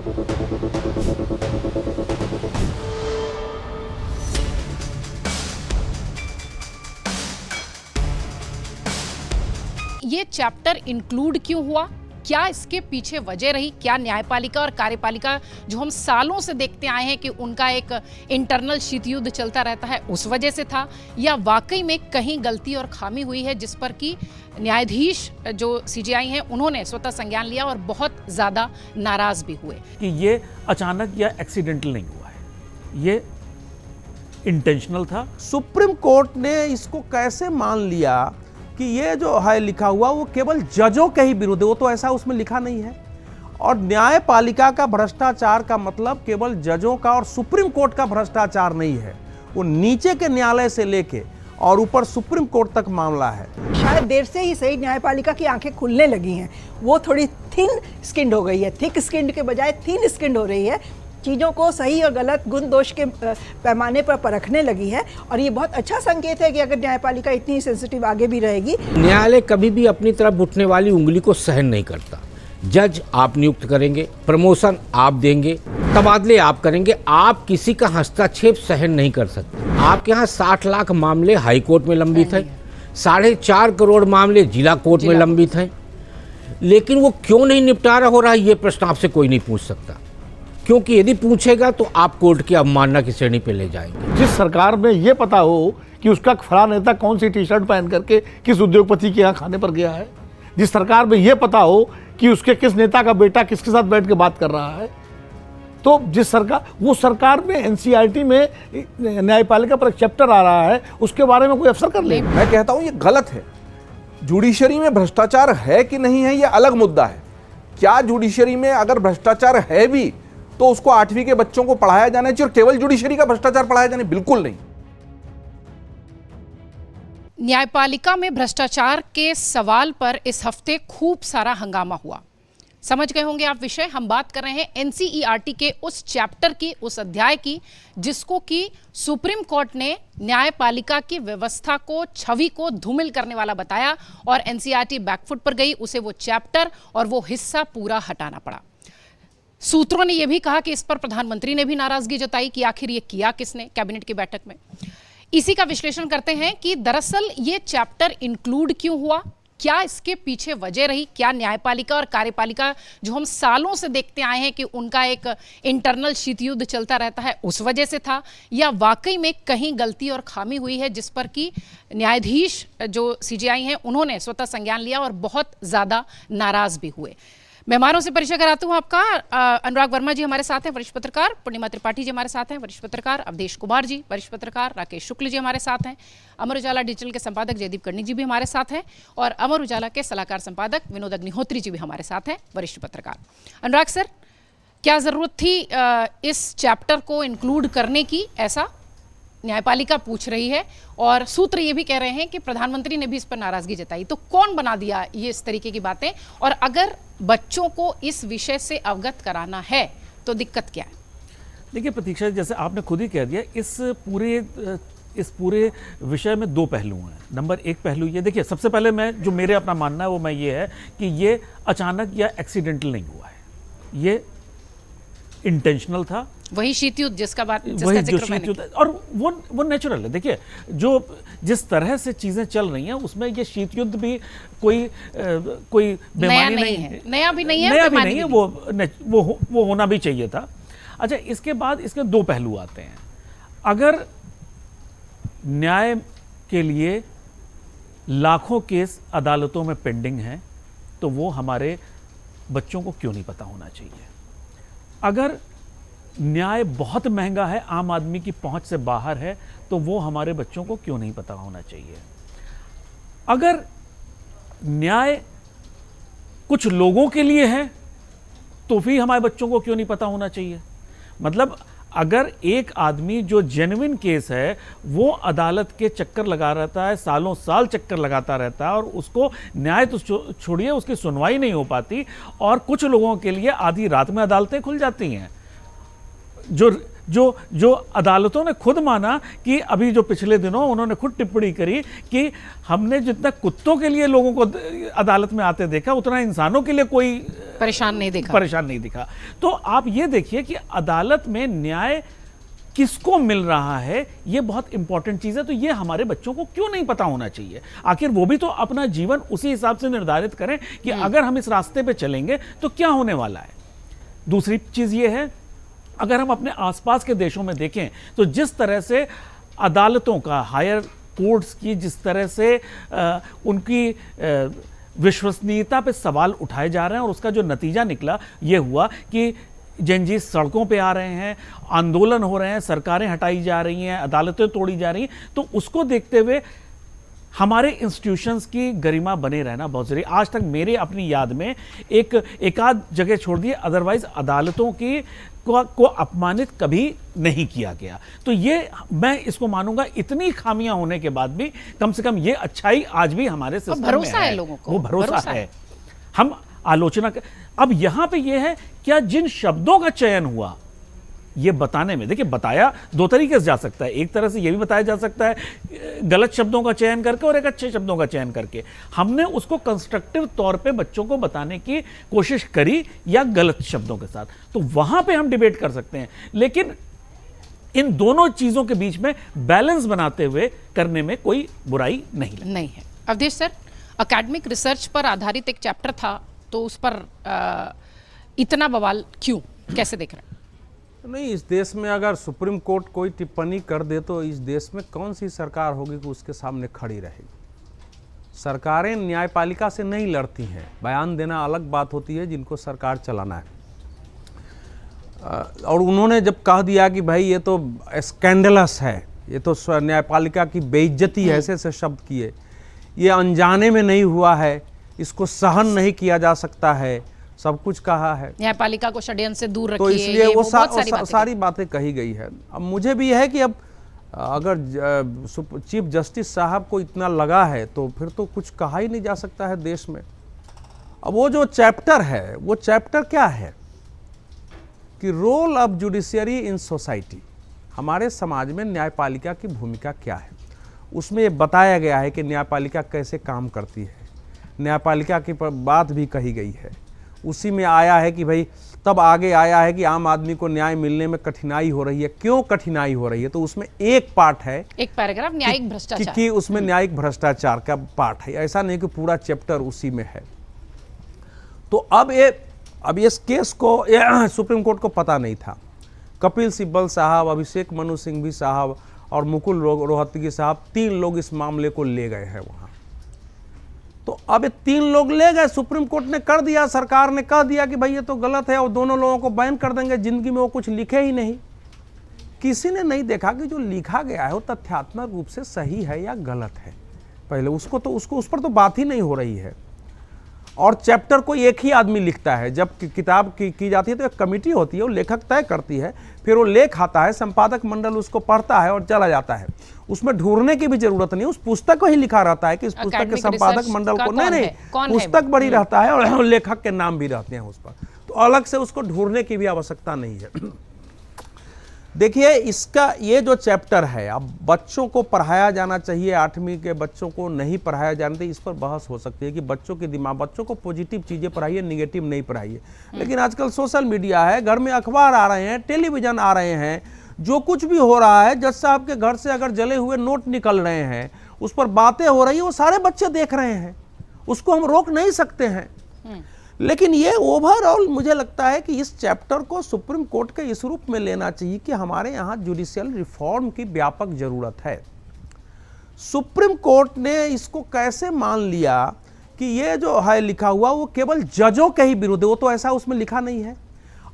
ये chapter include क्यों हुआ, क्या इसके पीछे वजह रही, क्या न्यायपालिका और कार्यपालिका जो हम सालों से देखते आए हैं कि उनका एक इंटरनल शीतयुद्ध चलता रहता है उस वजह से था, या वाकई में कहीं गलती और खामी हुई है जिस पर कि न्यायाधीश जो सीजेआई हैं उन्होंने स्वतः संज्ञान लिया और बहुत ज़्यादा नाराज भी हुए कि ये अचानक या एक्सीडेंटल नहीं हुआ है, ये इंटेंशनल था। सुप्रीम कोर्ट ने इसको कैसे मान लिया कि ये जो है लिखा हुआ वो केवल जजों के ही विरुद्ध है, वो तो ऐसा उसमें लिखा नहीं है। और न्यायपालिका का भ्रष्टाचार का मतलब केवल जजों का और सुप्रीम कोर्ट का भ्रष्टाचार नहीं है, वो नीचे के न्यायालय से लेके और ऊपर सुप्रीम कोर्ट तक मामला है। शायद देर से ही सही न्यायपालिका की आंखें खुलने लगी हैं, वो थोड़ी थिन स्किन्ड हो गई है, थिक स्किन्ड के बजाय थिन स्किन्ड हो रही है, चीज़ों को सही और गलत गुण दोष के पैमाने पर परखने लगी है। और ये बहुत अच्छा संकेत है कि अगर न्यायपालिका इतनी सेंसिटिव आगे भी रहेगी। न्यायालय कभी भी अपनी तरफ उठने वाली उंगली को सहन नहीं करता। जज आप नियुक्त करेंगे, प्रमोशन आप देंगे, तबादले आप करेंगे, आप किसी का हस्तक्षेप सहन नहीं कर सकते। आपके यहाँ 60 लाख मामले हाई कोर्ट में लंबित हैं, 4.5 करोड़ मामले जिला कोर्ट में लंबित हैं, लेकिन वो क्यों नहीं निपटारा हो रहा है ये प्रश्न आपसे कोई नहीं पूछ सकता, क्योंकि यदि पूछेगा तो आप कोर्ट की अवमानना की श्रेणी पे ले जाएंगे। जिस सरकार में ये पता हो कि उसका फला नेता कौन सी टी शर्ट पहन करके किस उद्योगपति के यहाँ खाने पर गया है, जिस सरकार में ये पता हो कि उसके किस नेता का बेटा किसके साथ बैठ के बात कर रहा है, तो जिस सरकार वो सरकार में एनसीईआरटी में न्यायपालिका पर एक चैप्टर आ रहा है, उसके बारे में कोई अफसर कर ले। मैं कहता हूं ये गलत है। जुडिशरी में भ्रष्टाचार है कि नहीं है ये अलग मुद्दा है। क्या जुडिशरी में अगर भ्रष्टाचार है भी तो उसको 8वीं के बच्चों को पढ़ाया जाना चाहिए और केवल जुडिशरी का भ्रष्टाचार पढ़ाया जाना? बिल्कुल नहीं। न्यायपालिका में भ्रष्टाचार के सवाल पर इस हफ्ते खूब सारा हंगामा हुआ। समझ गए होंगे आप विषय, हम बात कर रहे हैं एनसीईआरटी के उस चैप्टर की, उस अध्याय की, जिसको कि सुप्रीम कोर्ट ने न्यायपालिका की व्यवस्था को, छवि को धूमिल करने वाला बताया और एनसीईआरटी बैकफुट पर गई, उसे वो चैप्टर और वो हिस्सा पूरा हटाना पड़ा। सूत्रों ने यह भी कहा कि इस पर प्रधानमंत्री ने भी नाराजगी जताई कि आखिर ये किया किसने कैबिनेट की बैठक में। इसी का विश्लेषण करते हैं कि दरअसल ये चैप्टर इंक्लूड क्यों हुआ, क्या इसके पीछे वजह रही, क्या न्यायपालिका और कार्यपालिका जो हम सालों से देखते आए हैं कि उनका एक इंटरनल शीतयुद्ध चलता रहता है उस वजह से था, या वाकई में कहीं गलती और खामी हुई है जिस पर कि न्यायाधीश जो सीजेआई हैं उन्होंने स्वतः संज्ञान लिया और बहुत ज़्यादा नाराज भी हुए। मेहमानों से परिचय कराता हूं आपका। अनुराग वर्मा जी हमारे साथ हैं, वरिष्ठ पत्रकार। पूर्णिमा त्रिपाठी जी हमारे साथ हैं, वरिष्ठ पत्रकार। अवधेश कुमार जी वरिष्ठ पत्रकार। राकेश शुक्ल जी हमारे साथ हैं। अमर उजाला डिजिटल के संपादक जयदीप कर्णी जी भी हमारे साथ हैं और अमर उजाला के सलाहकार संपादक विनोद अग्निहोत्री जी भी हमारे साथ हैं, वरिष्ठ पत्रकार। अनुराग सर, क्या जरूरत थी इस चैप्टर को इंक्लूड करने की, ऐसा न्यायपालिका पूछ रही है और सूत्र ये भी कह रहे हैं कि प्रधानमंत्री ने भी इस पर नाराजगी जताई, तो कौन बना दिया ये इस तरीके की बातें? और अगर बच्चों को इस विषय से अवगत कराना है तो दिक्कत क्या है? देखिए प्रतीक्षा, जैसे आपने खुद ही कह दिया, इस पूरे विषय में 2 पहलू हैं। नंबर 1 पहलू ये, देखिए सबसे पहले मैं जो मेरे अपना मानना है वो मैं ये है कि ये अचानक या एक्सीडेंटल नहीं हुआ है, ये इंटेंशनल था। वही शीतयुद्ध जिसका शीतयुद्ध, और वो नेचुरल है। देखिए जिस तरह से चीजें चल रही हैं उसमें ये शीतयुद्ध भी कोई बेमानी नहीं है, नया भी नहीं है, वो होना भी चाहिए था। अच्छा, इसके बाद इसके 2 पहलू आते हैं। अगर न्याय के लिए लाखों केस अदालतों में पेंडिंग हैं तो वो हमारे बच्चों को क्यों नहीं पता होना चाहिए? अगर न्याय बहुत महंगा है, आम आदमी की पहुंच से बाहर है, तो वो हमारे बच्चों को क्यों नहीं पता होना चाहिए? अगर न्याय कुछ लोगों के लिए है तो भी हमारे बच्चों को क्यों नहीं पता होना चाहिए? मतलब अगर एक आदमी जो जेन्युइन केस है वो अदालत के चक्कर लगा रहता है, सालों साल चक्कर लगाता रहता है और उसको न्याय तो छोड़िए उसकी सुनवाई नहीं हो पाती, और कुछ लोगों के लिए आधी रात में अदालतें खुल जाती हैं, जो जो अदालतों ने खुद माना कि अभी जो पिछले दिनों उन्होंने खुद टिप्पणी करी कि हमने जितना कुत्तों के लिए लोगों को अदालत में आते देखा उतना इंसानों के लिए कोई परेशान नहीं दिखा। तो आप ये देखिए कि अदालत में न्याय किसको मिल रहा है, ये बहुत इंपॉर्टेंट चीज है। तो ये हमारे बच्चों को क्यों नहीं पता होना चाहिए? आखिर वो भी तो अपना जीवन उसी हिसाब से निर्धारित करें कि अगर हम इस रास्ते पे चलेंगे तो क्या होने वाला है। दूसरी चीज ये है, अगर हम अपने आसपास के देशों में देखें तो जिस तरह से अदालतों का, हायर कोर्ट्स की जिस तरह से उनकी विश्वसनीयता पे सवाल उठाए जा रहे हैं, और उसका जो नतीजा निकला ये हुआ कि जनजी सड़कों पे आ रहे हैं, आंदोलन हो रहे हैं, सरकारें हटाई जा रही हैं, अदालतें तोड़ी जा रही हैं। तो उसको देखते हुए हमारे इंस्टीट्यूशंस की गरिमा बने रहना बहुत जरूरी। आज तक मेरे अपनी याद में एक आध जगह छोड़ दिए, अदरवाइज अदालतों की को अपमानित कभी नहीं किया गया। तो ये मैं इसको मानूंगा, इतनी खामियां होने के बाद भी कम से कम ये अच्छाई आज भी हमारे सिस्टम में है। भरोसा है लोगों को, वो भरोसा है। हम आलोचना अब यहां पे ये है, क्या जिन शब्दों का चयन हुआ ये बताने में, देखिए बताया दो तरीके से जा सकता है। एक तरह से ये भी बताया जा सकता है गलत शब्दों का चयन करके और एक अच्छे शब्दों का चयन करके। हमने उसको कंस्ट्रक्टिव तौर पे बच्चों को बताने की कोशिश करी या गलत शब्दों के साथ, तो वहां पे हम डिबेट कर सकते हैं। लेकिन इन दोनों चीजों के बीच में बैलेंस बनाते हुए करने में कोई बुराई नहीं है। अवधेश सर, एकेडमिक रिसर्च पर आधारित एक चैप्टर था, तो उस पर इतना बवाल क्यों, कैसे देख रहे हैं? नहीं, इस देश में अगर सुप्रीम कोर्ट कोई टिप्पणी कर दे तो इस देश में कौन सी सरकार होगी कि उसके सामने खड़ी रहेगी? सरकारें न्यायपालिका से नहीं लड़ती हैं। बयान देना अलग बात होती है, जिनको सरकार चलाना है। और उन्होंने जब कह दिया कि भाई ये तो स्कैंडलस है, ये तो न्यायपालिका की बेइज्जती है, ऐसे ऐसे शब्द किए, ये अनजाने में नहीं हुआ है, इसको सहन नहीं किया जा सकता है, सब कुछ कहा है। न्यायपालिका को षड्यंत्र से दूर रखिए, तो इसलिए वो सारी बातें कही गई है। अब मुझे भी है कि अब अगर चीफ जस्टिस साहब को इतना लगा है तो फिर तो कुछ कहा ही नहीं जा सकता है देश में। अब वो जो चैप्टर है, वो चैप्टर क्या है कि role of judiciary in society, हमारे समाज में न्यायपालिका की भूमिका क्या है। उसमें ये बताया गया है कि न्यायपालिका कैसे काम करती है, न्यायपालिका की बात भी कही गई है। उसी में आया है कि भाई तब आगे आया है कि आम आदमी को न्याय मिलने में कठिनाई हो रही है। क्यों कठिनाई हो रही है? तो उसमें एक पार्ट है, एक पैराग्राफ न्यायिक भ्रष्टाचार कि उसमें न्यायिक भ्रष्टाचार का पार्ट है। ऐसा नहीं कि पूरा चैप्टर उसी में है। तो अब इस केस को सुप्रीम कोर्ट को पता नहीं था। कपिल सिब्बल साहब, अभिषेक मनु सिंघवी साहब और मुकुल रोहतगी साहब, 3 लोग इस मामले को ले गए हैं वहां। तो अब 3 लोग ले गए, सुप्रीम कोर्ट ने कर दिया, सरकार ने कह दिया कि भाई ये तो गलत है और दोनों लोगों को बैन कर देंगे। जिंदगी में वो कुछ लिखे ही नहीं। किसी ने नहीं देखा कि जो लिखा गया है वो तथ्यात्मक रूप से सही है या गलत है। पहले उस पर तो बात ही नहीं हो रही है। और चैप्टर कोई एक ही आदमी लिखता है। जब किताब की जाती है तो एक कमेटी होती है, वो लेखक तय करती है, फिर वो लेख आता है, संपादक मंडल उसको पढ़ता है और चला जाता है। उसमें ढूंढने की भी जरूरत नहीं, उस पुस्तक को ही लिखा रहता है कि इस पुस्तक के संपादक मंडल को नहीं, पुस्तक बड़ी रहता है और लेखक के नाम भी रहते हैं उस पर, तो अलग से उसको ढूंढने की भी आवश्यकता नहीं है। देखिए, इसका ये जो चैप्टर है, अब बच्चों को पढ़ाया जाना चाहिए, 8वीं के बच्चों को नहीं पढ़ाया जाना चाहिए। इस पर बहस हो सकती है कि बच्चों के दिमाग, बच्चों को पॉजिटिव चीज़ें पढ़ाइए, निगेटिव नहीं पढ़ाइए। लेकिन आजकल सोशल मीडिया है, घर में अखबार आ रहे हैं, टेलीविज़न आ रहे हैं, जो कुछ भी हो रहा है, जज साहब के घर से अगर जले हुए नोट निकल रहे हैं, उस पर बातें हो रही है, वो सारे बच्चे देख रहे हैं, उसको हम रोक नहीं सकते हैं। लेकिन ये ओवरऑल मुझे लगता है कि इस चैप्टर को सुप्रीम कोर्ट के इस रूप में लेना चाहिए कि हमारे यहाँ जुडिशियल रिफॉर्म की व्यापक जरूरत है। सुप्रीम कोर्ट ने इसको कैसे मान लिया कि ये जो है लिखा हुआ वो केवल जजों के ही विरुद्ध है, वो तो ऐसा उसमें लिखा नहीं है।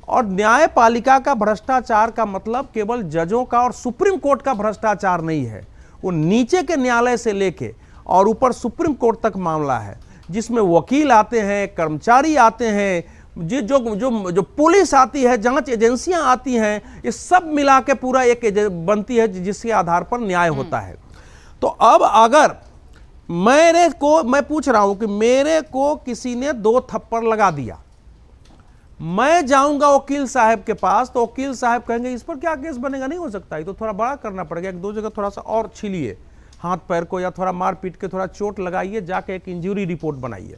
और न्यायपालिका का भ्रष्टाचार का मतलब केवल जजों का और सुप्रीम कोर्ट का भ्रष्टाचार नहीं है, वो नीचे के न्यायालय से लेके और ऊपर सुप्रीम कोर्ट तक मामला है, जिसमें वकील आते हैं, कर्मचारी आते हैं, जो पुलिस आती है, जांच एजेंसियां आती हैं, ये सब मिला के पूरा एक बनती है जिसके आधार पर न्याय होता है। तो अब अगर मैं पूछ रहा हूं कि मेरे को किसी ने 2 थप्पड़ लगा दिया, मैं जाऊंगा वकील साहब के पास तो वकील साहब कहेंगे इस पर क्या केस बनेगा, नहीं हो सकता, ये तो थोड़ा बड़ा करना पड़ेगा, एक दो जगह थोड़ा सा और छीलिए हाथ पैर को, या थोड़ा मार पीट के थोड़ा चोट लगाइए, जाके एक इंजरी रिपोर्ट बनाइए।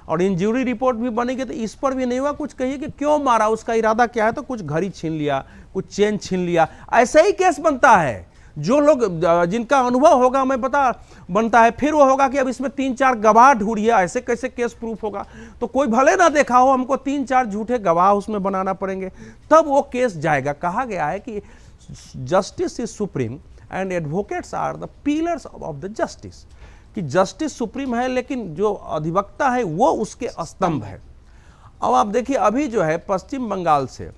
और इंजरी रिपोर्ट भी बनेगी तो इस पर भी नहीं हुआ, कुछ कहिए कि क्यों मारा, उसका इरादा क्या है, तो कुछ घड़ी छीन लिया, कुछ चेन छीन लिया, ऐसा ही केस बनता है। जो लोग जिनका अनुभव होगा मैं पता बनता है, फिर वो होगा कि अब इसमें 3-4 गवाह ढूंढिए, ऐसे कैसे केस प्रूफ होगा, तो कोई भले ना देखा हो, हमको 3-4 झूठे गवाह उसमें बनाना पड़ेंगे, तब वो केस जाएगा। कहा गया है कि justice is supreme and advocates are the pillars of the justice, कि जस्टिस सुप्रीम है लेकिन जो अधिवक्ता है वो उसके स्तंभ है। अब आप देखिए अभी जो है पश्चिम बंगाल से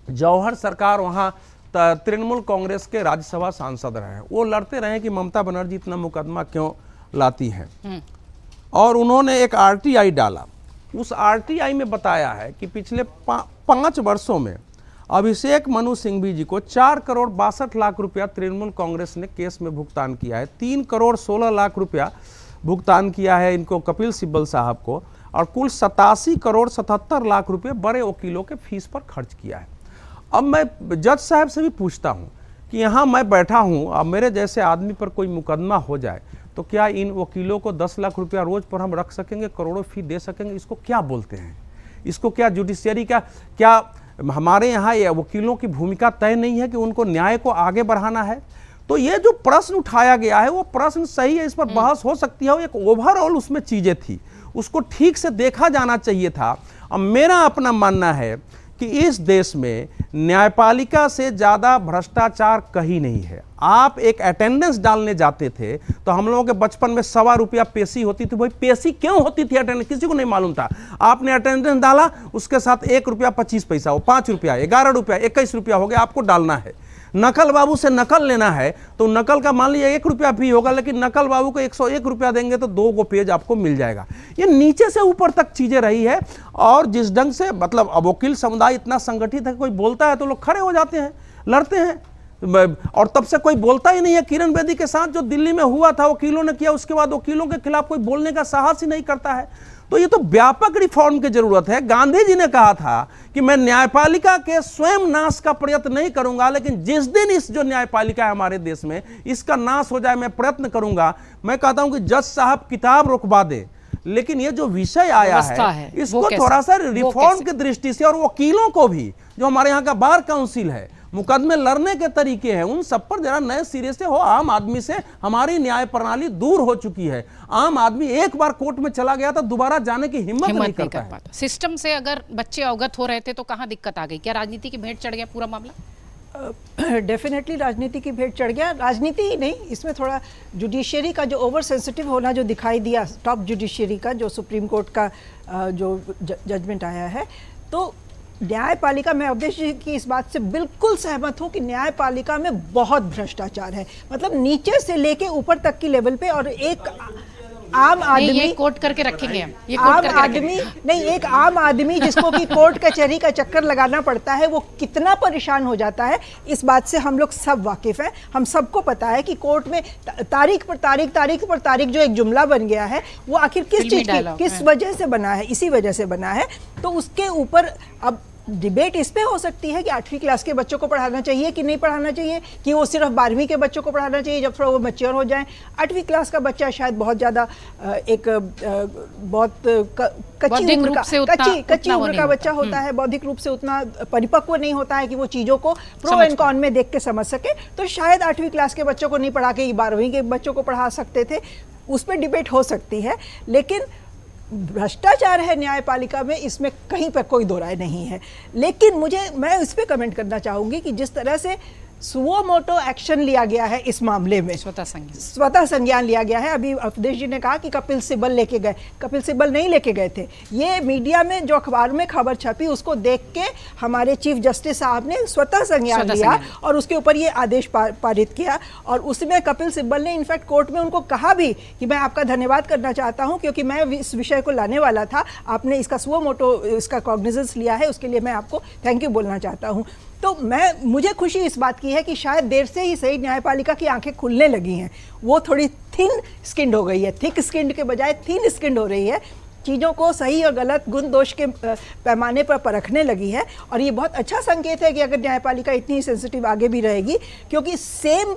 जौहर सरकार वहाँ तृणमूल कांग्रेस के राज्यसभा सांसद रहे हैं, वो लड़ते रहे कि ममता बनर्जी इतना मुकदमा क्यों लाती हैं, और उन्होंने एक आरटीआई डाला। उस आरटीआई में बताया है कि पिछले 5 वर्षों में अभिषेक मनु सिंघवी जी को 4 करोड़ 62 लाख रुपया तृणमूल कांग्रेस ने केस में भुगतान किया है, 3 करोड़ 16 लाख रुपया भुगतान किया है इनको कपिल सिब्बल साहब को, और कुल 87 करोड़ 77 लाख रुपये बड़े वकीलों के फीस पर खर्च किया है। अब मैं जज साहब से भी पूछता हूं कि यहाँ मैं बैठा हूं, अब मेरे जैसे आदमी पर कोई मुकदमा हो जाए तो क्या इन वकीलों को 10 लाख रुपया रोज पर हम रख सकेंगे, करोड़ों फी दे सकेंगे? इसको क्या बोलते हैं? इसको क्या जुडिशियरी का, क्या हमारे यहाँ ये वकीलों की भूमिका तय नहीं है कि उनको न्याय को आगे बढ़ाना है? तो ये जो प्रश्न उठाया गया है वो प्रश्न सही है, इस पर बहस हो सकती है, एक ओवरऑल उसमें चीजें थी, उसको ठीक से देखा जाना चाहिए था। अब मेरा अपना मानना है कि इस देश में न्यायपालिका से ज़्यादा भ्रष्टाचार कहीं नहीं है। आप एक अटेंडेंस डालने जाते थे तो हम लोगों के बचपन में 1.25 रुपया पेशी होती थी, भाई पेशी क्यों होती थी अटेंडेंस किसी को नहीं मालूम था। आपने अटेंडेंस डाला, उसके साथ 1 रुपया 25 पैसा हो, 5 रुपया, 11 रुपया, 21 रुपया हो गया, आपको डालना है। नकल बाबू से नकल लेना है तो नकल का मान लीजिए 1 रुपया फी होगा, लेकिन नकल बाबू को 101 रुपया देंगे तो 2 पेज आपको मिल जाएगा। ये नीचे से ऊपर तक चीजें रही है, और जिस ढंग से मतलब अब वकील समुदाय इतना संगठित है, कोई बोलता है तो लोग खड़े हो जाते हैं, लड़ते हैं, और तब से कोई बोलता ही नहीं है। किरण बेदी के साथ जो दिल्ली में हुआ था वकीलों ने किया, उसके बाद वकीलों के खिलाफ कोई बोलने का साहस ही नहीं करता है। तो ये तो व्यापक रिफॉर्म की जरूरत है। गांधी जी ने कहा था कि मैं न्यायपालिका के स्वयं नाश का प्रयत्न नहीं करूंगा, लेकिन जिस दिन इस जो न्यायपालिका है हमारे देश में इसका नाश हो जाए मैं प्रयत्न करूंगा। मैं कहता हूं कि जज साहब किताब रुकवा दे, लेकिन ये जो विषय आया है इसको थोड़ा सा रिफॉर्म की दृष्टि से, और वकीलों को भी, जो हमारे यहाँ का बार काउंसिल है, मुकदमे लड़ने के तरीके हैं, उन सब पर जरा नए सिरे से हो। आम आदमी से हमारी न्याय प्रणाली दूर हो चुकी है। आम आदमी एक बार कोर्ट में चला गया तो दोबारा जाने की हिम्मत नहीं कर पाता। सिस्टम से अगर बच्चे अवगत हो रहे थे तो कहां दिक्कत आ गई? क्या राजनीति की भेंट चढ़ गया पूरा मामला? डेफिनेटली राजनीति की भेंट चढ़ गया। राजनीति ही नहीं, इसमें थोड़ा जुडिशियरी का जो ओवर सेंसिटिव होना जो दिखाई दिया, टॉप जुडिशियरी का, जो सुप्रीम कोर्ट का जो जजमेंट आया है, तो न्यायपालिका, मैं अवधेश जी की इस बात से बिल्कुल सहमत हूँ कि न्यायपालिका में बहुत भ्रष्टाचार है, मतलब नीचे से लेके ऊपर तक की लेवल पे। और एक आम आदमी, ये कोर्ट करके रखेंगे हम, ये आम आदमी नहीं, एक आम आदमी जिसको कि कोर्ट कचहरी का चक्कर लगाना पड़ता है, वो कितना परेशान हो जाता है, इस बात से हम लोग सब वाकिफ हैं। हम सबको पता है कि कोर्ट में तारीख पर तारीख जो एक जुमला बन गया है, वो आखिर किस चीज की, किस वजह से बना है, इसी वजह से बना है। तो उसके ऊपर अब डिबेट इस पे हो सकती है कि 8वीं क्लास के बच्चों को पढ़ाना चाहिए कि नहीं पढ़ाना चाहिए, कि वो सिर्फ 12वीं के बच्चों को पढ़ाना चाहिए जब थोड़ा वो मैच्योर हो जाएं। 8वीं क्लास का बच्चा शायद बहुत ज़्यादा एक बहुत कच्ची उम्र का बच्चा होता है, बौद्धिक रूप से उतना परिपक्व नहीं होता है कि वो चीज़ों को प्रो एंड कॉन में देख के समझ सके। तो शायद 8वीं क्लास के बच्चों को नहीं पढ़ा के 12वीं के बच्चों को पढ़ा सकते थे, उस पर डिबेट हो सकती है। लेकिन भ्रष्टाचार है न्यायपालिका में, इसमें कहीं पर कोई दो राय नहीं है। लेकिन मैं इस पे कमेंट करना चाहूँगी कि जिस तरह से सुओ मोटो एक्शन लिया गया है इस मामले में, स्वतः संज्ञान लिया गया है। अभी अवधेश जी ने कहा कि कपिल सिब्बल लेके गए, कपिल सिब्बल नहीं लेके गए थे। ये मीडिया में जो अखबार में खबर छपी उसको देख के हमारे चीफ जस्टिस साहब ने स्वतः संज्ञान लिया और उसके ऊपर ये आदेश पारित किया। और उसमें कपिल सिब्बल ने इनफैक्ट कोर्ट में उनको कहा भी कि मैं आपका धन्यवाद करना चाहता हूँ, क्योंकि मैं इस विषय को लाने वाला था, आपने इसका सुओ मोटो इसका कॉग्निजेंस लिया है, उसके लिए मैं आपको थैंक यू बोलना चाहता हूँ। तो मुझे खुशी इस बात की है कि शायद देर से ही सही न्यायपालिका की आंखें खुलने लगी हैं। वो थोड़ी थिन स्किन्ड हो गई है, थिक स्किन्ड के बजाय थिन स्किन्ड हो रही है। चीज़ों को सही और गलत गुण दोष के पैमाने पर परखने लगी है। और ये बहुत अच्छा संकेत है कि अगर न्यायपालिका इतनी सेंसिटिव आगे भी रहेगी, क्योंकि सेम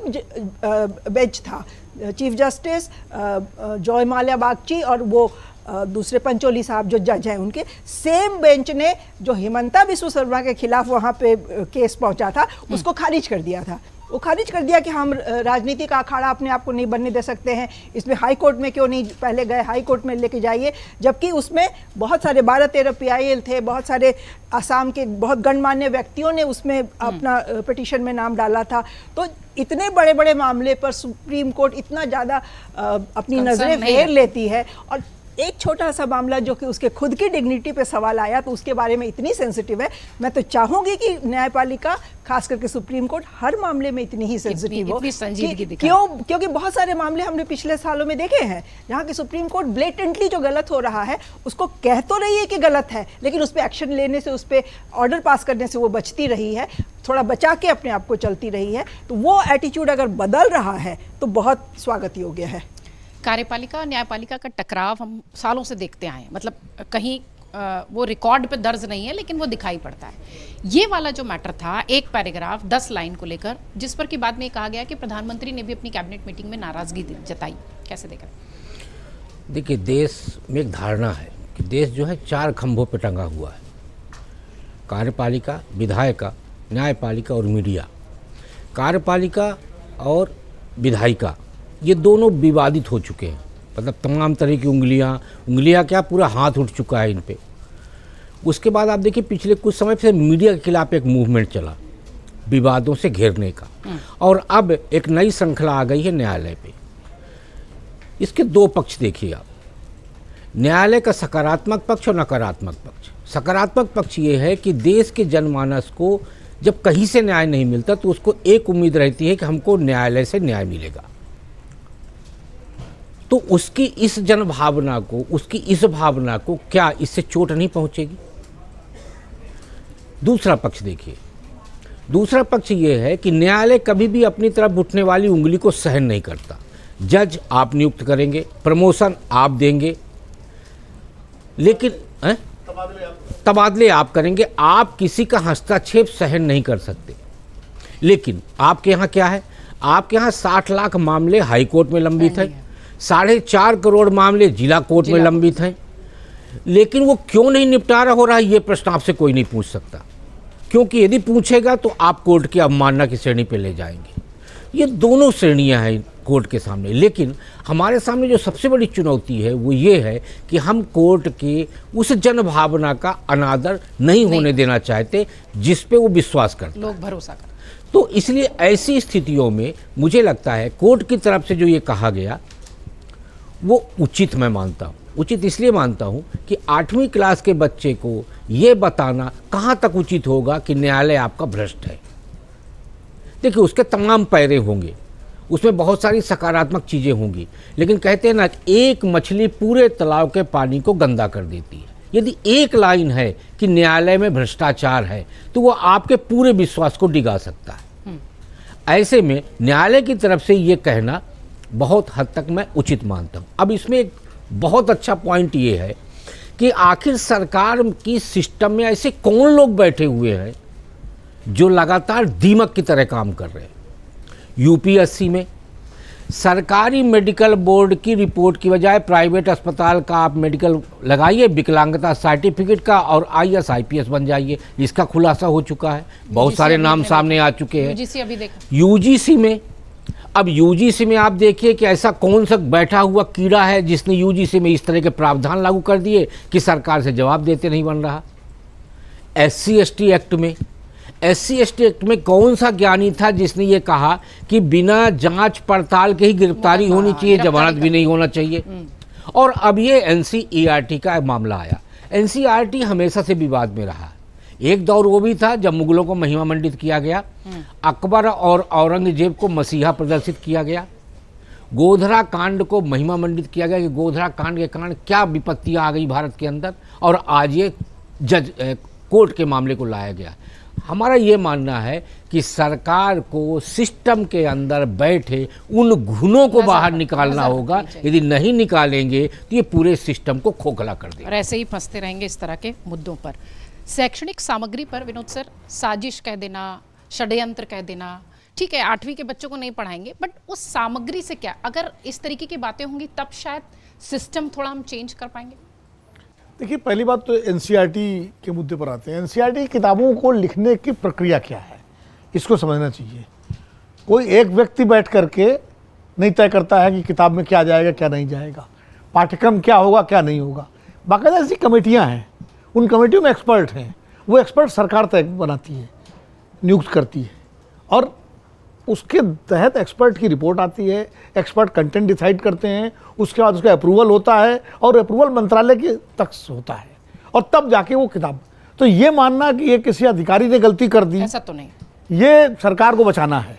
बेंच था, chief justice Joy Mallya Bagchi और वो दूसरे पंचोली साहब जो जज हैं, उनके सेम बेंच ने जो हिमंता बिस्व शर्मा के खिलाफ वहाँ पे केस पहुँचा था उसको खारिज कर दिया था। वो खारिज कर दिया कि हम राजनीति का अखाड़ा अपने आप को नहीं बनने दे सकते हैं, इसमें हाई कोर्ट में क्यों नहीं पहले गए, हाई कोर्ट में लेके जाइए। जबकि उसमें बहुत सारे 12-13 PIL थे, बहुत सारे आसाम के बहुत गणमान्य व्यक्तियों ने उसमें अपना पिटीशन में नाम डाला था। तो इतने बड़े बड़े मामले पर सुप्रीम कोर्ट इतना ज़्यादा अपनी नज़रें फेर लेती है, और एक छोटा सा मामला जो कि उसके खुद की डिग्निटी पे सवाल आया तो उसके बारे में इतनी सेंसिटिव है। मैं तो चाहूंगी कि न्यायपालिका, खास करके सुप्रीम कोर्ट, हर मामले में इतनी ही सेंसिटिव हो। इतनी संजीदगी दिखाए। क्योंकि बहुत सारे मामले हमने पिछले सालों में देखे हैं जहाँ की सुप्रीम कोर्ट ब्लेटेंटली जो गलत हो रहा है उसको कह तो रही है कि गलत है, लेकिन उस पर एक्शन लेने से, उस पर ऑर्डर पास करने से वो बचती रही है, थोड़ा बचा के अपने आप को चलती रही है। तो वो एटीट्यूड अगर बदल रहा है तो बहुत स्वागत योग्य है। कार्यपालिका और न्यायपालिका का टकराव हम सालों से देखते आए हैं, मतलब कहीं वो रिकॉर्ड पे दर्ज नहीं है लेकिन वो दिखाई पड़ता है। ये वाला जो मैटर था, एक पैराग्राफ 10 लाइन को लेकर, जिस पर कि बाद में कहा गया कि प्रधानमंत्री ने भी अपनी कैबिनेट मीटिंग में नाराजगी जताई, कैसे देख रहे हैं? देखिए, देश में एक धारणा है कि देश जो है 4 खंभों पर टंगा हुआ है, कार्यपालिका, विधायिका, न्यायपालिका और मीडिया। कार्यपालिका और विधायिका ये दोनों विवादित हो चुके हैं, मतलब तमाम तरह की उंगलियां क्या, पूरा हाथ उठ चुका है इन पे। उसके बाद आप देखिए, पिछले कुछ समय से मीडिया के खिलाफ एक मूवमेंट चला विवादों से घेरने का, और अब एक नई श्रृंखला आ गई है न्यायालय पे। इसके 2 पक्ष देखिए आप, न्यायालय का सकारात्मक पक्ष और नकारात्मक पक्ष। सकारात्मक पक्ष ये है कि देश के जनमानस को जब कहीं से न्याय नहीं मिलता तो उसको एक उम्मीद रहती है कि हमको न्यायालय से न्याय मिलेगा, तो उसकी इस जन भावना को, उसकी इस भावना को क्या इससे चोट नहीं पहुंचेगी? दूसरा पक्ष देखिए, दूसरा पक्ष ये है कि न्यायालय कभी भी अपनी तरफ उठने वाली उंगली को सहन नहीं करता। जज आप नियुक्त करेंगे, प्रमोशन आप देंगे, लेकिन तबादले आप करेंगे, आप किसी का हस्तक्षेप सहन नहीं कर सकते। लेकिन आपके यहाँ क्या है? आपके यहाँ 60 लाख मामले हाई कोर्ट में लंबित हैं, 4.5 करोड़ मामले जिला कोर्ट में लंबित हैं, लेकिन वो क्यों नहीं निपटारा हो रहा है, ये प्रश्न आपसे कोई नहीं पूछ सकता, क्योंकि यदि पूछेगा तो आप कोर्ट की अवमानना की श्रेणी पे ले जाएंगे। ये दोनों श्रेणियां हैं कोर्ट के सामने, लेकिन हमारे सामने जो सबसे बड़ी चुनौती है वो ये है कि हम कोर्ट के उस जन भावना का अनादर नहीं होने देना चाहते जिस पे वो विश्वास करते, लोग भरोसा कर। तो इसलिए ऐसी स्थितियों में मुझे लगता है कोर्ट की तरफ से जो ये कहा गया वो उचित मैं मानता हूँ। उचित इसलिए मानता हूँ कि 8वीं क्लास के बच्चे को ये बताना कहाँ तक उचित होगा कि न्यायालय आपका भ्रष्ट है। देखिए, उसके तमाम पैरे होंगे, उसमें बहुत सारी सकारात्मक चीज़ें होंगी, लेकिन कहते हैं ना, एक मछली पूरे तालाब के पानी को गंदा कर देती है। यदि एक लाइन है कि न्यायालय में भ्रष्टाचार है तो वो आपके पूरे विश्वास को डिगा सकता है। ऐसे में न्यायालय की तरफ से ये कहना बहुत हद तक मैं उचित मानता हूँ। अब इसमें एक बहुत अच्छा पॉइंट ये है कि आखिर सरकार की सिस्टम में ऐसे कौन लोग बैठे हुए हैं जो लगातार दीमक की तरह काम कर रहे हैं। यूपीएससी में सरकारी मेडिकल बोर्ड की रिपोर्ट की बजाय प्राइवेट अस्पताल का आप मेडिकल लगाइए, विकलांगता सर्टिफिकेट का, और IAS IPS बन जाइए। इसका खुलासा हो चुका है, बहुत सारे नाम सामने आ चुके हैं। यूजीसी अभी देखा, यूजीसी में, अब यूजीसी में आप देखिए कि ऐसा कौन सा बैठा हुआ कीड़ा है जिसने यूजीसी में इस तरह के प्रावधान लागू कर दिए कि सरकार से जवाब देते नहीं बन रहा। SC/ST एक्ट में कौन सा ज्ञानी था जिसने ये कहा कि बिना जांच पड़ताल के ही गिरफ्तारी होनी चाहिए, जमानत भी नहीं होना चाहिए। और अब ये NCERT का मामला आया। NCERT हमेशा से विवाद में रहा। एक दौर वो भी था जब मुगलों को महिमा मंडित किया गया, अकबर और औरंगजेब को मसीहा प्रदर्शित किया गया, गोधरा कांड को महिमा मंडित किया गया कि गोधरा कांड के कारण क्या विपत्तियां आ गई भारत के अंदर, और आज ये जज कोर्ट के मामले को लाया गया। हमारा ये मानना है कि सरकार को सिस्टम के अंदर बैठे उन घुनों को बाहर निकालना होगा। यदि नहीं निकालेंगे तो ये पूरे सिस्टम को खोखला कर देगा और ऐसे ही फंसते रहेंगे इस तरह के मुद्दों पर। शैक्षणिक सामग्री पर विनोद सर, साजिश कह देना, षड्यंत्र कह देना, ठीक है 8वीं के बच्चों को नहीं पढ़ाएंगे, बट उस सामग्री से क्या, अगर इस तरीके की बातें होंगी तब शायद सिस्टम थोड़ा हम चेंज कर पाएंगे। देखिए, पहली बात तो एनसीईआरटी के मुद्दे पर आते हैं। एनसीईआरटी किताबों को लिखने की प्रक्रिया क्या है, इसको समझना चाहिए। कोई एक व्यक्ति बैठ करके नहीं तय करता है कि किताब में क्या जाएगा क्या नहीं जाएगा, पाठ्यक्रम क्या होगा क्या नहीं होगा। बाकायदा ऐसी कमेटियां हैं, उन कमेटियों में एक्सपर्ट हैं, वो एक्सपर्ट सरकार तय बनाती है, नियुक्त करती है, और उसके तहत एक्सपर्ट की रिपोर्ट आती है, एक्सपर्ट कंटेंट डिसाइड करते हैं, उसके बाद उसका अप्रूवल होता है और अप्रूवल मंत्रालय के तक होता है, और तब जाके वो किताब। तो ये मानना कि ये किसी अधिकारी ने गलती कर दी, ऐसा तो नहीं, ये सरकार को बचाना है।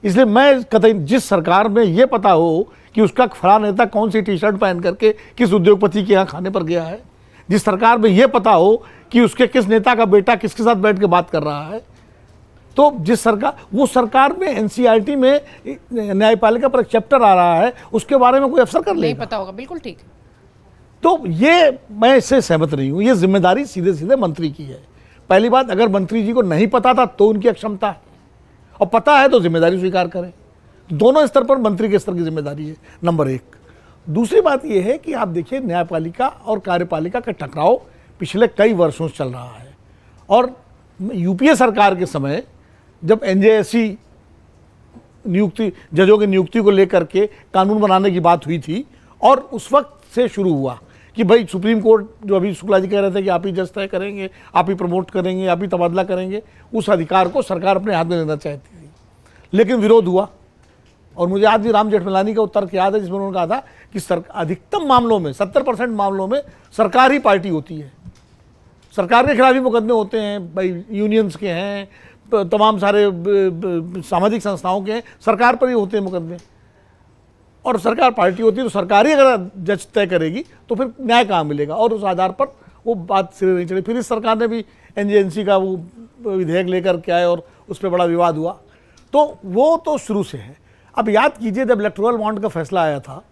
इसलिए मैं कतई, जिस सरकार में ये पता हो कि उसका फला नेता कौन सी टी शर्ट पहन करके किस उद्योगपति के यहाँ खाने पर गया है, जिस सरकार में ये पता हो कि उसके किस नेता का बेटा किसके साथ बैठ के बात कर रहा है, तो जिस सरकार, वो सरकार में एनसीईआरटी में न्यायपालिका पर एक चैप्टर आ रहा है, उसके बारे में कोई अफसर कर नहीं लेगा, पता होगा, बिल्कुल ठीक। तो ये मैं इससे सहमत नहीं हूँ। ये जिम्मेदारी सीधे सीधे मंत्री की है। पहली बात, अगर मंत्री जी को नहीं पता था तो उनकी अक्षमता है, और पता है तो जिम्मेदारी स्वीकार करें। दोनों स्तर पर मंत्री के स्तर की जिम्मेदारी है, नंबर एक। दूसरी बात यह है कि आप देखिए, न्यायपालिका और कार्यपालिका का टकराव पिछले कई वर्षों से चल रहा है, और यूपीए सरकार के समय जब एनजेएससी नियुक्ति, जजों की नियुक्ति को लेकर के कानून बनाने की बात हुई थी, और उस वक्त से शुरू हुआ कि भाई सुप्रीम कोर्ट, जो अभी शुक्ला जी कह रहे थे कि आप ही जज तय करेंगे, आप ही प्रमोट करेंगे, आप ही तबादला करेंगे, उस अधिकार को सरकार अपने हाथ में लेना चाहती थी, लेकिन विरोध हुआ। और मुझे आज भी राम जेठमलानी का उत्तर याद है, जिसमें उन्होंने कहा था कि अधिकतम मामलों में 70% मामलों में सरकार ही पार्टी होती है, सरकार के खिलाफ ही मुकदमे होते हैं, भाई यूनियंस के हैं, तमाम सारे सामाजिक संस्थाओं के हैं, सरकार पर ही होते हैं मुकदमे, और सरकार पार्टी होती है, तो सरकार ही अगर जज तय करेगी तो फिर न्याय कहाँ मिलेगा, और उस आधार पर वो बात सिरे नहीं चली। फिर इस सरकार ने भी एनजेएससी का वो विधेयक लेकर के आए और उस पर बड़ा विवाद हुआ, तो वो तो शुरू से है। अब याद कीजिए, जब इलेक्टोरल बॉन्ड का फैसला आया था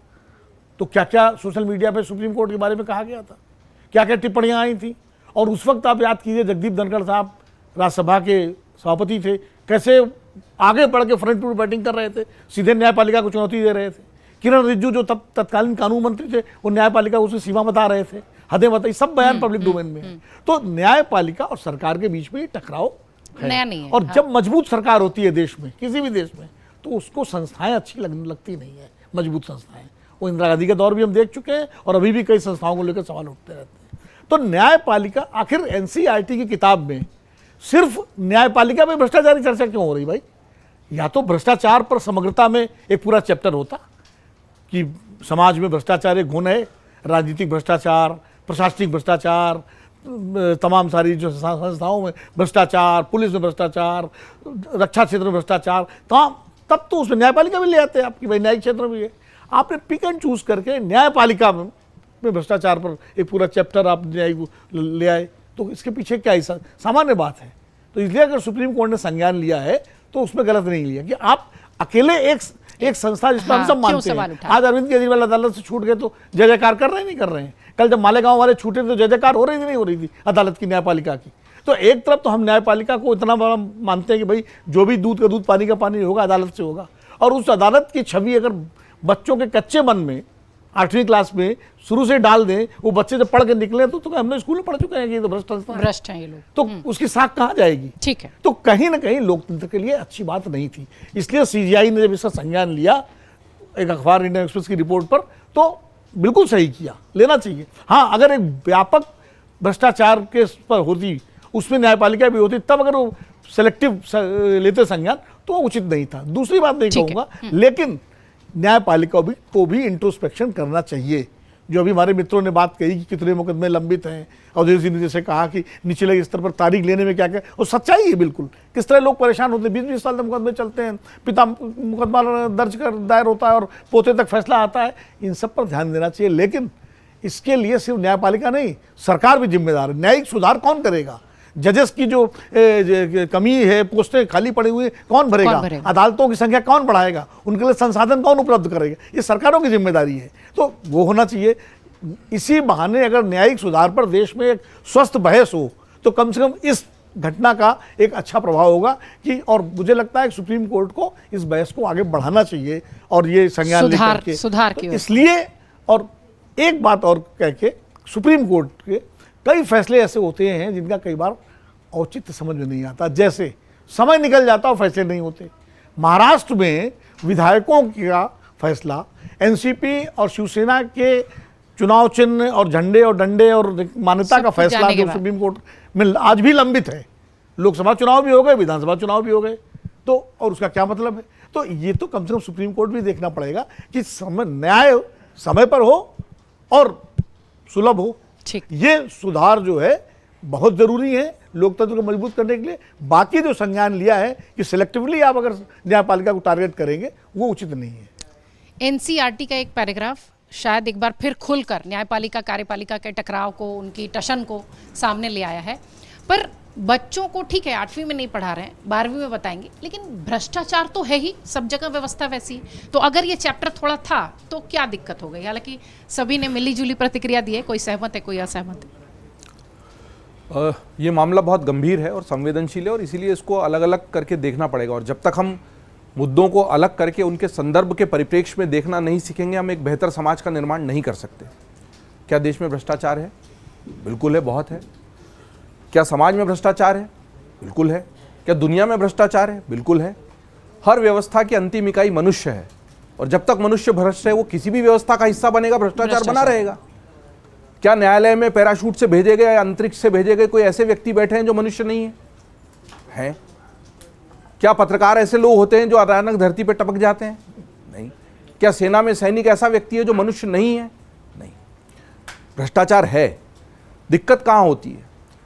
तो क्या क्या सोशल मीडिया पे सुप्रीम कोर्ट के बारे में कहा गया था, क्या क्या टिप्पणियाँ आई थी, और उस वक्त आप याद कीजिए, जगदीप धनखड़ साहब राज्यसभा के सभापति थे, कैसे आगे बढ़ के फ्रंट टू बैटिंग कर रहे थे, सीधे न्यायपालिका को चुनौती दे रहे थे। किरण रिजिजू जो तब तत्कालीन कानून मंत्री थे, वो न्यायपालिका को उसकी सीमा बता रहे थे, हदें बताई, सब बयान पब्लिक डोमेन में है। तो न्यायपालिका और सरकार के बीच में ये टकराव है। नया नहीं है, और हाँ। जब मजबूत सरकार होती है देश में, किसी भी देश में, तो उसको संस्थाएं अच्छी लगती नहीं है, मजबूत संस्थाएं। वो इंदिरा गांधी का दौर भी हम देख चुके हैं, और अभी भी कई संस्थाओं को लेकर सवाल उठते रहते हैं। तो न्यायपालिका, आखिर एनसीईआरटी की किताब में सिर्फ न्यायपालिका में भ्रष्टाचार की चर्चा क्यों हो रही भाई? या तो भ्रष्टाचार पर समग्रता में एक पूरा चैप्टर होता कि समाज में भ्रष्टाचार एक गुण है, राजनीतिक भ्रष्टाचार, प्रशासनिक भ्रष्टाचार, तमाम सारी जो संस्थाओं में भ्रष्टाचार, पुलिस में भ्रष्टाचार, रक्षा क्षेत्र में भ्रष्टाचार, तब तो उसमें न्यायपालिका भी ले आते हैं आपकी, भाई न्यायिक क्षेत्र भी है। आपने पिक एंड चूज करके न्यायपालिका में भ्रष्टाचार पर एक पूरा चैप्टर आप न्यायिक ले आए, तो इसके पीछे क्या ऐसा सामान्य बात है। तो इसलिए अगर सुप्रीम कोर्ट ने संज्ञान लिया है तो उसमें गलत नहीं लिया कि आप अकेले एक संस्था जिसमें हम सब मानते हैं। आज अरविंद केजरीवाल अदालत से छूट गए तो जय जयकार कर रहे हैं, नहीं कर रहे हैं? कल जब मालेगांव वाले छूटे तो जय जयकार हो रही थी, नहीं हो रही थी अदालत की, न्यायपालिका की? तो एक तरफ तो हम न्यायपालिका को इतना बड़ा मानते हैं कि भाई जो भी दूध का दूध पानी का पानी होगा अदालत से होगा, और उस अदालत की छवि अगर बच्चों के कच्चे मन में 8वीं क्लास में शुरू से डाल दें, वो बच्चे जब पढ़ के निकले तो हमने स्कूल में पढ़ चुके हैं कि ये तो भ्रष्ट हैं ये लोग, तो उसकी साख कहाँ जाएगी? ठीक है। तो कहीं ना कहीं लोकतंत्र के लिए अच्छी बात नहीं थी। इसलिए सीजीआई ने जब इसका संज्ञान लिया एक अखबार इंडियन एक्सप्रेस की रिपोर्ट पर, तो बिल्कुल सही किया, लेना चाहिए। हाँ, अगर एक व्यापक भ्रष्टाचार के पर होती, उसमें न्यायपालिका भी होती, तब अगर वो सेलेक्टिव लेते संज्ञान तो उचित नहीं था। दूसरी बात नहीं कहूँगा, लेकिन न्यायपालिका को भी इंट्रोस्पेक्शन करना चाहिए। जो अभी हमारे मित्रों ने बात कही कि कितने मुकदमे लंबित हैं, अवधेश जी ने जैसे कहा कि निचले स्तर पर तारीख लेने में क्या क्या, और सच्चाई है बिल्कुल, किस तरह लोग परेशान होते हैं। 20-20 साल तक मुकदमे चलते हैं, पिता मुकदमा दर्ज कर दायर होता है और पोते तक फैसला आता है। इन सब पर ध्यान देना चाहिए, लेकिन इसके लिए सिर्फ न्यायपालिका नहीं, सरकार भी जिम्मेदार है। न्यायिक सुधार कौन करेगा जजेस की जो कमी है, पोस्टें खाली पड़ी हुई, कौन भरेगा? अदालतों की संख्या कौन बढ़ाएगा? उनके लिए संसाधन कौन उपलब्ध करेगा? ये सरकारों की जिम्मेदारी है, तो वो होना चाहिए। इसी बहाने अगर न्यायिक सुधार पर देश में एक स्वस्थ बहस हो तो कम से कम इस घटना का एक अच्छा प्रभाव होगा कि, और मुझे लगता है कि सुप्रीम कोर्ट को इस बहस को आगे बढ़ाना चाहिए और ये संज्ञान लेकर के सुधार की तो इसलिए। और एक बात और कह के, सुप्रीम कोर्ट के कई फैसले ऐसे होते हैं जिनका कई बार औचित्य समझ में नहीं आता, जैसे समय निकल जाता और फैसले नहीं होते। महाराष्ट्र में विधायकों का फैसला एनसीपी और शिवसेना के चुनाव चिन्ह और झंडे और डंडे और मान्यता का फैसला जो सुप्रीम कोर्ट में आज भी लंबित है, लोकसभा चुनाव भी हो गए, विधानसभा चुनाव भी हो गए, तो और उसका क्या मतलब है? तो ये तो कम से कम सुप्रीम कोर्ट भी देखना पड़ेगा कि न्याय समय पर हो और सुलभ हो। ये सुधार जो है बहुत जरूरी है लोकतंत्र को मजबूत करने के लिए। बाकी जो संज्ञान लिया है कि सिलेक्टिवली आप अगर न्यायपालिका को टारगेट करेंगे, वो उचित नहीं है। एनसीईआरटी का एक पैराग्राफ शायद एक बार फिर खुलकर न्यायपालिका कार्यपालिका के टकराव को, उनकी टशन को सामने ले आया है। पर बच्चों को ठीक है 8वीं में नहीं पढ़ा रहे हैं, 12वीं में बताएंगे, लेकिन भ्रष्टाचार तो है ही, सब जगह व्यवस्था वैसी। तो अगर ये चैप्टर थोड़ा था तो क्या दिक्कत हो गई? हालांकि सभी ने मिलीजुली प्रतिक्रिया दी है, कोई सहमत है, कोई असहमत है। ये मामला बहुत गंभीर है और संवेदनशील है और इसीलिए इसको अलग अलग करके देखना पड़ेगा। और जब तक हम मुद्दों को अलग करके उनके संदर्भ के परिप्रेक्ष्य में देखना नहीं सीखेंगे, हम एक बेहतर समाज का निर्माण नहीं कर सकते। क्या देश में भ्रष्टाचार है? बिल्कुल है, बहुत है। क्या समाज में भ्रष्टाचार है? बिल्कुल है। क्या दुनिया में भ्रष्टाचार है? बिल्कुल है। हर व्यवस्था की अंतिम इकाई मनुष्य है और जब तक मनुष्य भ्रष्ट है वो किसी भी व्यवस्था का हिस्सा बनेगा, भ्रष्टाचार बना रहेगा। क्या न्यायालय में पैराशूट से भेजे गए, अंतरिक्ष से भेजे गए कोई ऐसे व्यक्ति बैठे हैं जो मनुष्य नहीं है? क्या पत्रकार ऐसे लोग होते हैं जो अचानक धरती पर टपक जाते हैं? नहीं। क्या सेना में सैनिक ऐसा व्यक्ति है जो मनुष्य नहीं है? नहीं। भ्रष्टाचार है। दिक्कत कहाँ होती है?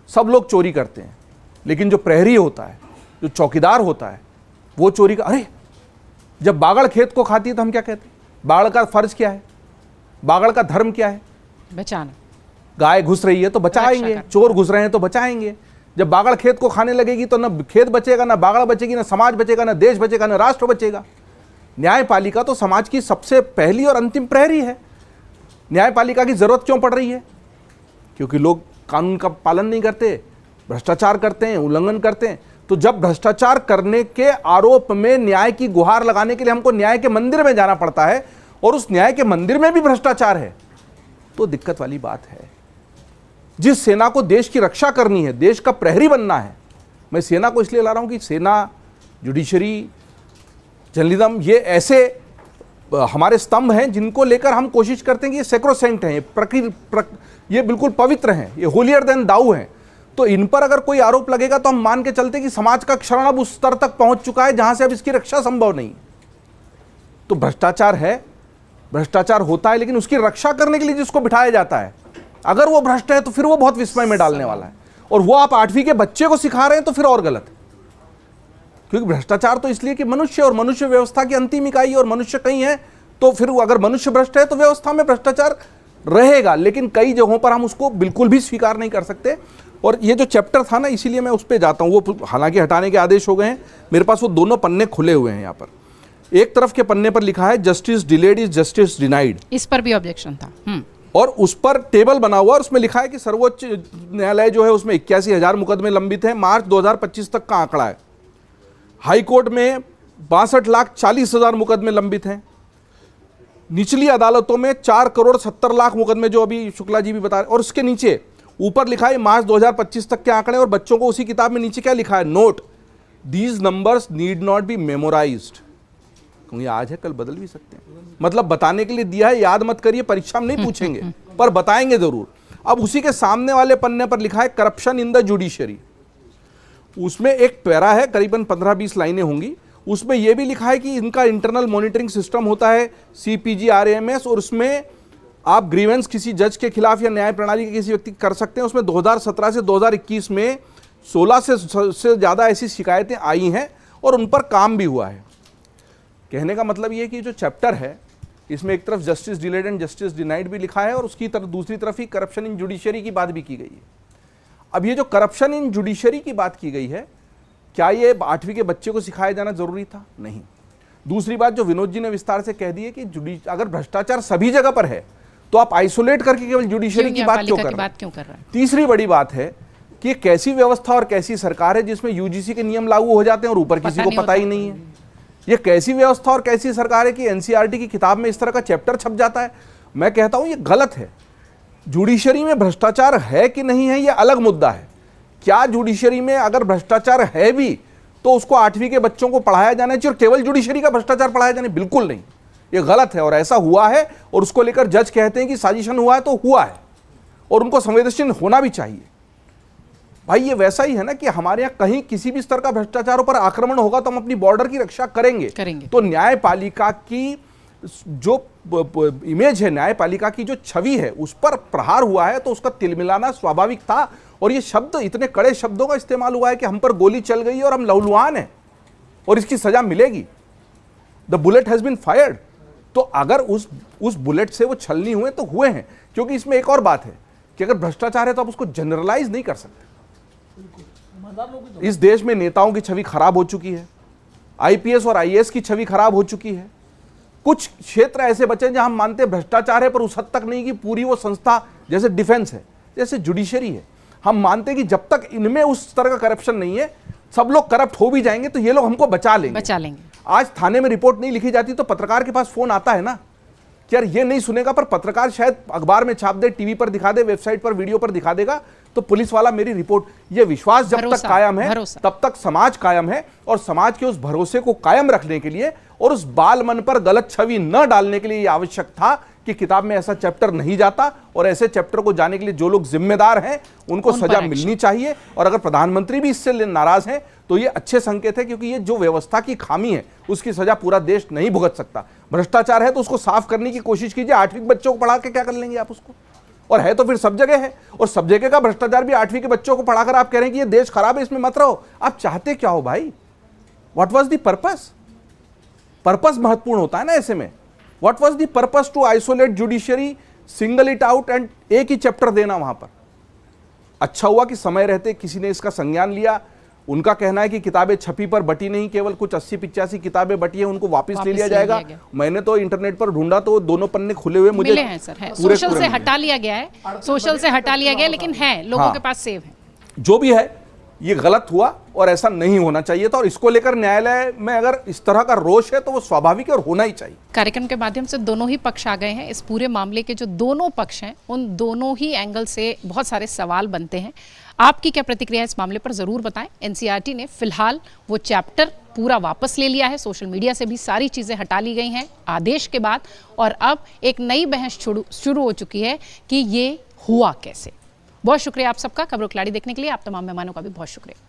सब लोग चोरी करते हैं, लेकिन जो प्रहरी होता है, जो चौकीदार होता है, वो चोरी का, अरे जब बागड़ खेत को खाती है तो हम क्या कहते हैं? बागड़ का फर्ज क्या है? बागड़ का धर्म क्या है? बचाना। गाय घुस रही है तो बचाएंगे, चोर घुस रहे हैं तो बचाएंगे। जब बागड़ खेत को खाने लगेगी तो न खेत बचेगा, न बागड़ बचेगी, न समाज बचेगा, न देश बचेगा, न राष्ट्र बचेगा। न्यायपालिका तो समाज की सबसे पहली और अंतिम प्रहरी है। न्यायपालिका की जरूरत क्यों पड़ रही है? क्योंकि लोग कानून का पालन नहीं करते, भ्रष्टाचार करते हैं, उल्लंघन करते हैं। तो जब भ्रष्टाचार करने के आरोप में न्याय की गुहार लगाने के लिए हमको न्याय के मंदिर में जाना पड़ता है और उस न्याय के मंदिर में भी भ्रष्टाचार है, तो दिक्कत वाली बात है। जिस सेना को देश की रक्षा करनी है, देश का प्रहरी बनना है, मैं सेना को इसलिए ला रहा हूं कि सेना, जुडिशरी, जर्नलिज्म, ये ऐसे हमारे स्तंभ हैं जिनको लेकर हम कोशिश करते हैं कि ये सैक्रोसेंट हैं, ये बिल्कुल पवित्र हैं, ये होलियर देन दाऊ हैं। तो इन पर अगर कोई आरोप लगेगा तो हम मान के चलते कि समाज का क्षरण अब उस स्तर तक पहुंच चुका है जहां से अब इसकी रक्षा संभव नहीं। तो भ्रष्टाचार है, भ्रष्टाचार होता है, लेकिन उसकी रक्षा करने के लिए जिसको बिठाया जाता है, अगर वो भ्रष्ट है तो फिर वो बहुत विस्मय में डालने वाला है। और वो आप 8वीं के बच्चे को सिखा रहे हैं तो फिर और गलत है। क्योंकि भ्रष्टाचार तो इसलिए कि मनुष्य, और मनुष्य व्यवस्था की अंतिम इकाई, और मनुष्य कहीं है तो फिर अगर मनुष्य भ्रष्ट है तो व्यवस्था में भ्रष्टाचार रहेगा। लेकिन कई जगहों पर हम उसको बिल्कुल भी स्वीकार नहीं कर सकते। और ये जो चैप्टर था ना, इसीलिए मैं उस पर जाता हूँ। वो हालांकि हटाने के आदेश हो गए हैं, मेरे पास वो दोनों पन्ने खुले हुए हैं। यहाँ पर एक तरफ के पन्ने पर लिखा है justice delayed is justice denied, इस पर भी ऑब्जेक्शन था। और उस पर टेबल बना हुआ और उसमें लिखा है कि सर्वोच्च न्यायालय जो है उसमें 81,000 मुकदमे लंबित हैं, मार्च 2025 तक का आंकड़ा है। हाई कोर्ट में 62,40,000 मुकदमे लंबित हैं। निचली अदालतों में 4,70,00,000 मुकदमे, जो अभी शुक्ला जी भी बता रहे। और उसके नीचे ऊपर लिखा है मार्च 2025 तक के आंकड़े, और बच्चों को उसी किताब में नीचे क्या लिखा है? Note, these numbers need not be memorised. क्योंकि आज है कल बदल भी सकते हैं, मतलब बताने के लिए दिया है, याद मत करिए, परीक्षा में नहीं पूछेंगे पर बताएंगे जरूर। अब उसी के सामने वाले पन्ने पर लिखा है करप्शन इन द जुडिशरी। उसमें एक पैरा है, करीबन 15-20 लाइनें होंगी। उसमें यह भी लिखा है कि इनका इंटरनल मॉनिटरिंग सिस्टम होता है CPG RAMS, और उसमें आप ग्रीवेंस किसी जज के खिलाफ या न्याय प्रणाली के किसी व्यक्ति कर सकते हैं। उसमें 2017 से 2021 में 16 से ज़्यादा ऐसी शिकायतें आई हैं और उन पर काम भी हुआ है। कहने का मतलब ये कि जो चैप्टर है इसमें एक तरफ justice delayed and justice denied भी लिखा है और उसकी तरफ दूसरी तरफ ही करप्शन इन जुडिशरी की बात भी की गई है। अब ये जो करप्शन इन जुडिशरी की बात की गई है, क्या ये 8वीं के बच्चे को सिखाया जाना जरूरी था? नहीं। दूसरी बात जो विनोद जी ने विस्तार से कह दी है कि अगर भ्रष्टाचार सभी जगह पर है तो आप आइसोलेट करके केवल जुडिशरी की बात क्यों कर रहे हैं? तीसरी बड़ी बात है कि कैसी व्यवस्था और कैसी सरकार है जिसमें यूजीसी के नियम लागू हो जाते हैं और ऊपर किसी को पता ही नहीं है। ये कैसी व्यवस्था और कैसी सरकार है कि एनसीईआरटी की किताब में इस तरह का चैप्टर छप जाता है? मैं कहता हूं ये गलत है। जुडिशरी में भ्रष्टाचार है कि नहीं है, यह अलग मुद्दा है। क्या जुडिशरी में अगर भ्रष्टाचार है भी तो उसको 8वीं के बच्चों को पढ़ाया जाना चाहिए और केवल जुडिशरी का भ्रष्टाचार पढ़ाया जाना? बिल्कुल नहीं, ये गलत है। और ऐसा हुआ है और उसको लेकर जज कहते हैं कि साजिशन हुआ है तो हुआ है और उनको संवेदनशील होना भी चाहिए। भाई ये वैसा ही है ना कि हमारे यहाँ कहीं किसी भी स्तर का भ्रष्टाचारों पर आक्रमण होगा तो हम अपनी बॉर्डर की रक्षा करेंगे। तो न्यायपालिका की जो इमेज है, न्यायपालिका की जो छवि है, उस पर प्रहार हुआ है तो उसका तिलमिलाना स्वाभाविक था। और ये शब्द, इतने कड़े शब्दों का इस्तेमाल हुआ है कि हम पर गोली चल गई और हम लहूलुहान हैं और इसकी सजा मिलेगी। The bullet has been fired. तो अगर उस बुलेट से वो छलनी हुए तो हुए हैं, क्योंकि इसमें एक और बात है कि अगर भ्रष्टाचार है तो आप उसको जनरलाइज नहीं कर सकते। इस देश में नेताओं की छवि खराब हो चुकी है, आईपीएस और आईएएस की छवि खराब हो चुकी है। कुछ क्षेत्र ऐसे बचे हैं जहां हम मानते हैं भ्रष्टाचार है, पर उस हद तक नहीं कि पूरी वो संस्था, जैसे डिफेंस है, जैसे जुडिशरी है, हम मानते हैं कि जब तक इनमें उस तरह का करप्शन नहीं है, सब लोग करप्ट हो भी जाएंगे तो ये लोग हमको बचा लेंगे। आज थाने में रिपोर्ट नहीं लिखी जाती तो पत्रकार के पास फोन आता है ना कि यार ये नहीं सुनेगा, पर पत्रकार शायद अखबार में छाप दे, टीवी पर दिखा दे, वेबसाइट पर वीडियो पर दिखा देगा, तो पुलिस वाला मेरी रिपोर्ट। ये विश्वास जब तक कायम है तब तक समाज कायम है। और समाज के उस भरोसे को कायम रखने के लिए और उस बाल मन पर गलत छवि न डालने के लिए यह आवश्यक था कि किताब में ऐसा चैप्टर नहीं जाता। और ऐसे चैप्टर को जाने के लिए जो लोग जिम्मेदार हैं उनको सजा मिलनी चाहिए। और अगर प्रधानमंत्री भी इससे नाराज हैं तो ये अच्छे संकेत है, क्योंकि ये जो व्यवस्था की खामी है उसकी सजा पूरा देश नहीं भुगत सकता। भ्रष्टाचार है तो उसको साफ करने की कोशिश कीजिए। 8वीं के बच्चों को पढ़ा के क्या कर लेंगे आप उसको? और है तो फिर सब जगह है, और सब जगह का भ्रष्टाचार भी 8वीं के बच्चों को पढ़ाकर आप कह रहे हैं कि ये देश खराब है, इसमें मत रहो। आप चाहते क्या हो भाई? What was the purpose? Purpose महत्वपूर्ण होता है ना ऐसे में। What was the purpose to isolate judiciary, single it out and एक ही चैप्टर देना वहां पर? अच्छा हुआ कि समय रहते किसी ने इसका संज्ञान लिया। उनका कहना है कि किताबें छपी पर बटी नहीं, केवल कुछ 80-85 किताबें बटी हैं, उनको वापस ले लिया जाएगा। मैंने तो इंटरनेट पर ढूंढा तो दोनों पन्ने खुले हुए मुझे मिले हैं सर, है। सोशल से हटा लिया गया है, सोशल से हटा लिया गया, लेकिन है लोगों के पास सेव है। जो भी है ये गलत हुआ और ऐसा नहीं होना चाहिए था। और इसको लेकर न्यायालय में अगर इस तरह का रोष है तो वो स्वाभाविक है और होना ही चाहिए। कार्यक्रम के माध्यम से दोनों ही पक्ष आ गए हैं। इस पूरे मामले के जो दोनों पक्ष हैं उन दोनों ही एंगल से बहुत सारे सवाल बनते हैं। आपकी क्या प्रतिक्रिया है इस मामले पर जरूर बताएं। एनसीईआरटी ने फिलहाल वो चैप्टर पूरा वापस ले लिया है, सोशल मीडिया से भी सारी चीजें हटा ली गई हैं आदेश के बाद, और अब एक नई बहस शुरू हो चुकी है कि ये हुआ कैसे। बहुत शुक्रिया आप सबका खबरों खिलाड़ी देखने के लिए। आप तमाम मेहमानों का भी बहुत शुक्रिया।